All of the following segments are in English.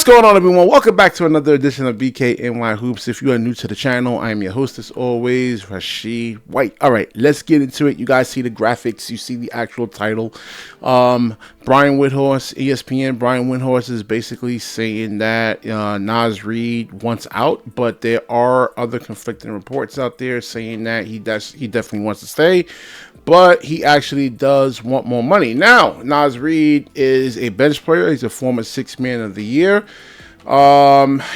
going on, everyone? Welcome back to another edition of BKNY Hoops. If you are new to the channel, I am your host as always, Rashid White. All right, let's get into it. You guys see the graphics. You see the actual title. Brian Windhorst, ESPN. Brian Windhorst is basically saying that Naz Reid wants out, but there are other conflicting reports out there saying that he definitely wants to stay, but he actually does want more money. Now, Naz Reid is a bench player. He's a former Sixth Man of the Year.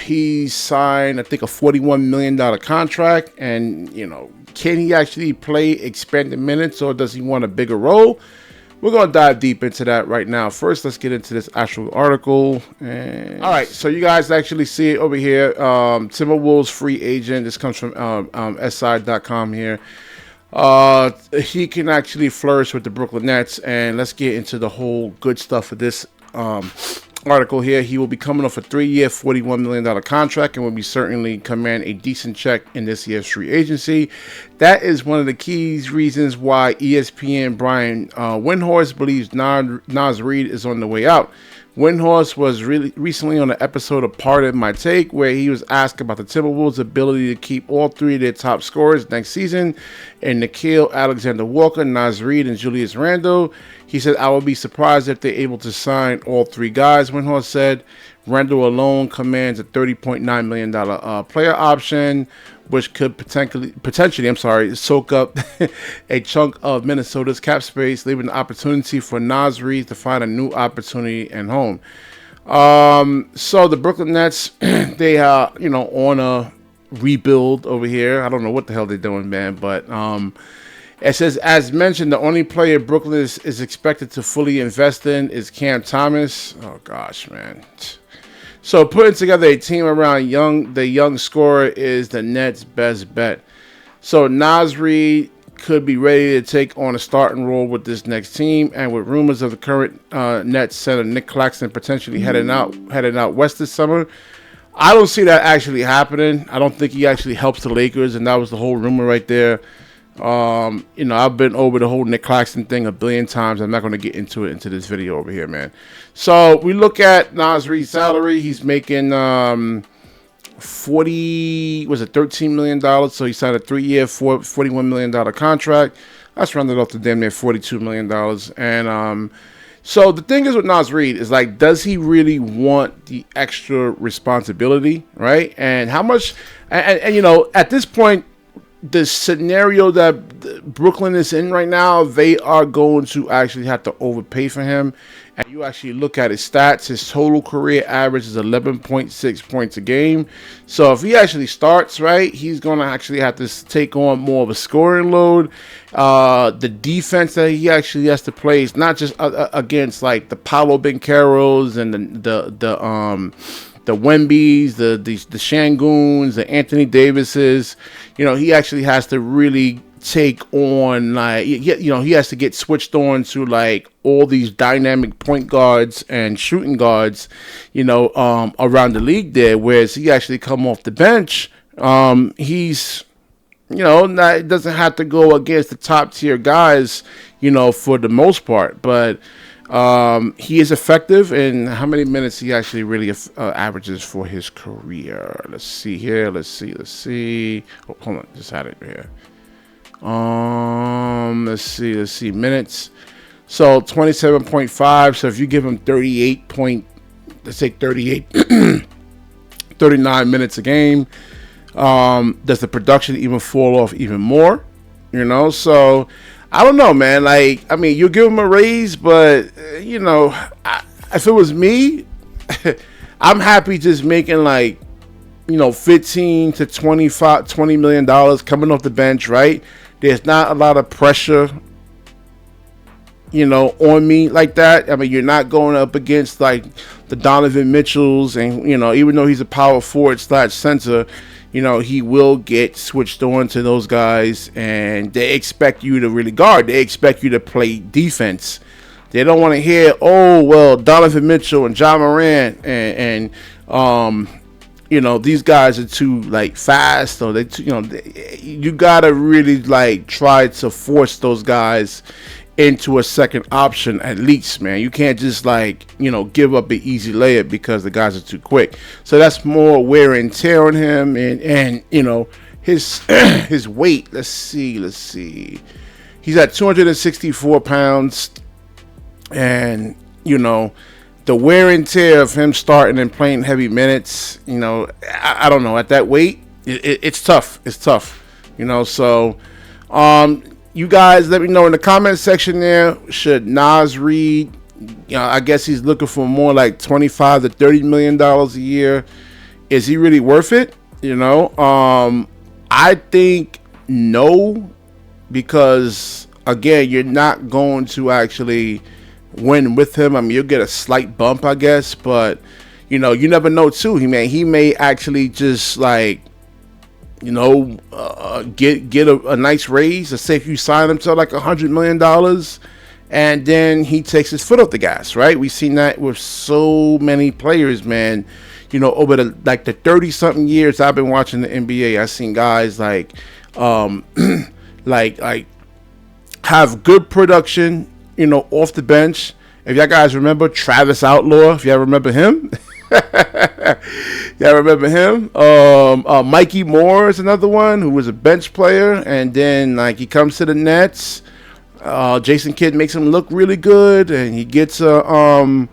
He signed, I think, a $41 million contract. And, you know, can he actually play expanded minutes, or does he want a bigger role? We're going to dive deep into that right now. First, let's get into this actual article. And all right, so you guys actually see it over here. Timberwolves free agent. This comes from SI.com here. He can actually flourish with the Brooklyn Nets, and let's get into the whole good stuff of this article here. He will be coming off a 3-year, $41 million contract and will be certainly command a decent check in this year's free agency. That is one of the key reasons why ESPN Brian Windhorst believes Naz Reid is on the way out. Windhorst was really recently on an episode of Pardon My Take, where he was asked about the Timberwolves' ability to keep all three of their top scorers next season, and Nickeil Alexander-Walker, Naz Reid, and Julius Randle. He said, "I would be surprised if they're able to sign all three guys." Windhorst said Randle alone commands a $30.9 million player option, which could potentially soak up a chunk of Minnesota's cap space, leaving the opportunity for Naz Reid to find a new opportunity and home. So the Brooklyn Nets, they are, on a rebuild over here. I don't know what the hell they're doing, man, but it says, as mentioned, the only player Brooklyn is expected to fully invest in is Cam Thomas. Oh gosh, man. So putting together a team around the young scorer is the Nets' best bet. So Naz Reid could be ready to take on a starting role with this next team, and with rumors of the current Nets center Nick Claxton potentially heading out west this summer, I don't see that actually happening. I don't think he actually helps the Lakers, and that was the whole rumor right there. I've been over the whole Nick Claxton thing a billion times. I'm not going to get into it into this video over here, man. So we look at Naz Reid's salary. He's making $13 million. So he signed a 3-year, $41 million contract. That's rounded off to damn near $42 million. And so the thing is with Naz Reid is, like, does he really want the extra responsibility, right? And how much? And at this point, the scenario that Brooklyn is in right now, they are going to actually have to overpay for him. And you actually look at his stats, his total career average is 11.6 points a game. So if he actually starts, right, he's going to actually have to take on more of a scoring load. The defense that he actually has to play is not just against, like, the Paolo Bancheros and the Wembys, the Shangoons, the Anthony Davises. He actually has to really take on, like, he has to get switched on to, like, all these dynamic point guards and shooting guards, around the league there. Whereas he actually come off the bench, he's, it doesn't have to go against the top tier guys, for the most part. But he is effective in how many minutes he actually really averages for his career. Let's see here. Let's see. Oh, hold on. Just had it here. Let's see. Minutes. So 27.5. So if you give him 39 minutes a game, does the production even fall off even more? So I don't know, man. Like, I mean, you give him a raise, but if it was me, I'm happy just making, like, $15 to $20 million coming off the bench, right? There's not a lot of pressure, on me like that. I mean, you're not going up against, like, the Donovan Mitchells, and even though he's a power forward / center, he will get switched on to those guys, and they expect you to really guard. They expect you to play defense. They don't want to hear, oh, well, Donovan Mitchell and John Morant and these guys are too, like, fast, or you gotta really, like, try to force those guys into a second option at least, man. You can't just like, give up an easy layup because the guys are too quick. So that's more wear and tear on him, and his his weight. Let's see. He's at 264 pounds, and the wear and tear of him starting and playing heavy minutes. I don't know, at that weight, it's tough. It's tough. So you guys let me know in the comment section there. Should Naz Reid, I guess he's looking for more like $25 to $30 million a year. Is he really worth it? I think no, because again, you're not going to actually win with him. I mean, you'll get a slight bump, I guess, but you never know too. He may actually just like, get a nice raise. Let's say if you sign him to like $100 million, and then he takes his foot off the gas, right? We've seen that with so many players, man. Over the 30-something years I've been watching the NBA, I've seen guys like like have good production, off the bench. If y'all guys remember Travis Outlaw, if y'all remember him. Yeah, I remember him. Mikey Moore is another one who was a bench player, and then he comes to the Nets. Jason Kidd makes him look really good, and he gets a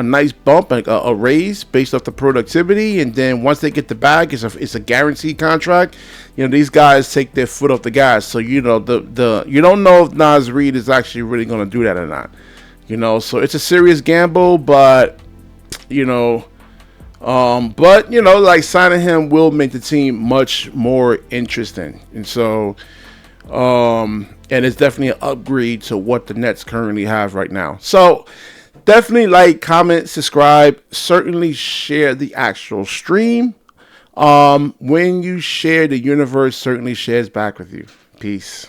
nice bump, a raise based off the productivity. And then once they get the bag, it's a guaranteed contract. These guys take their foot off the gas. So you don't know if Naz Reid is actually really going to do that or not. So it's a serious gamble, but signing him will make the team much more interesting. And so, and it's definitely an upgrade to what the Nets currently have right now. So definitely like, comment, subscribe, certainly share the actual stream. When you share, the universe certainly shares back with you. Peace.